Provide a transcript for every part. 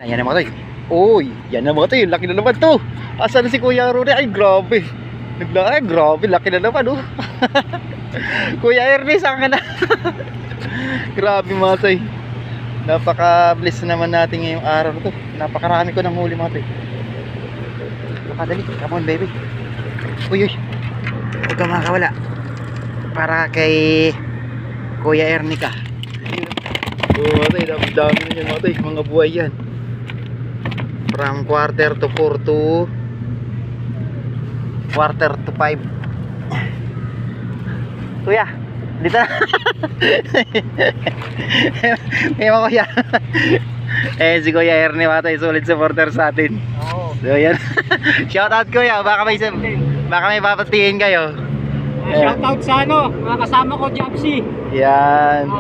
Yan na mga toy. Uy, yan na mga toy. Laki na naman to. Asan na si Kuya Rudy? Ay, grabe. Ay, grabe. Laki na naman, oh. Kuya Ernie, saan ka na? Grabe mga toy. Napaka-bless naman natin ngayong araw to. Napakarami ko ng huli mga toy. Dali, come on baby. Uy, uy. Huwag ka makakawala. Para kay Kuya Ernie ka. Mga toy, dami na yan mga toy. Mga buhay yan. From quarter to 4 to quarter to 5. Kuya, dito na. May mga kuya. Si Kuya Ernie mga toy, solid supporter sa atin. Oo. So yan. Shout out kuya, baka may papatingin kayo. Shout out sa mga kasama ko, Japsi. Yan.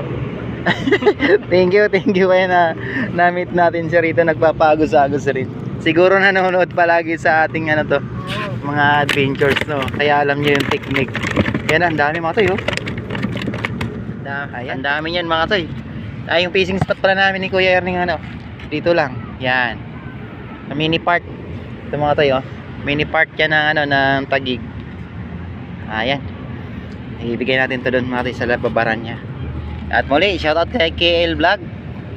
thank you kaya na-meet natin siya rito, nagpapagos-agos rin. Siguro nanonood palagi sa ating mga adventures, no. Kaya alam niyo yung technique. Yan, ang dami mga toy, oh. Ayan, ang dami niyan mga toy. Yung fishing spot pala namin ni Kuya Erning dito lang. Yan. Sa mini park. Ito mga toy, oh. Mini park yan ng Taguig. Ayan. Ibigay natin to doon mga toy sa lababaran niya. At muli, shoutout kay KL Vlog,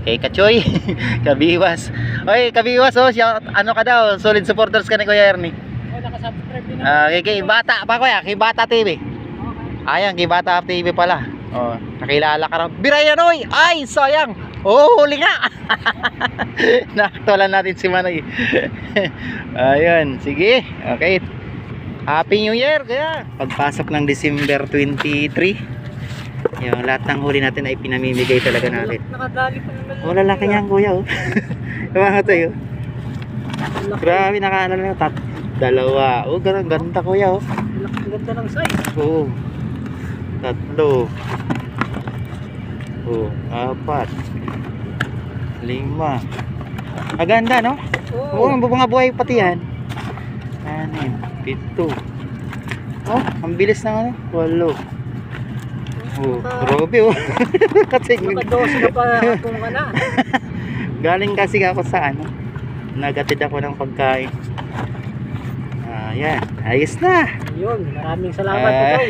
kay Kachoy, Kabiwas. Oy, Kabiwas, oh, shout, ka daw, solid supporters ka ni Kuya Ernie. Oh, nakasubscribe din ako. Kay Bata pa kuya, kay Bata TV. Ayan, kay Bata TV pala. Oh, nakilala ka raw. Birayan, oy! Ay, sayang! Oh, huli nga! Nakatulan natin si Manoy. Ayun, sige. Okay. Happy New Year, kaya. Pagpasok ng December 23. Yung lahat ng huli natin ay pinamimigay talaga natin. Nakadali pa naman. Oh, lalaki niyan kuya, oh. Mga tayo. Grabe, nakaalala na. Dalawa. Oh, ganda kuya, oh. Ganda ng size. Oo. Tatlo. Oh, 4. 5. Aganda, no? Oo, mga buhay pati yan. 6, 7. Oh, ang bilis ng 8. Oh, grabe, oh. Kasi Nakadosi na pa kung kana. galing kasi ako sa nagatid ako ng pagkain. Ayan, ayos na. Ayun, maraming salamat, Toy.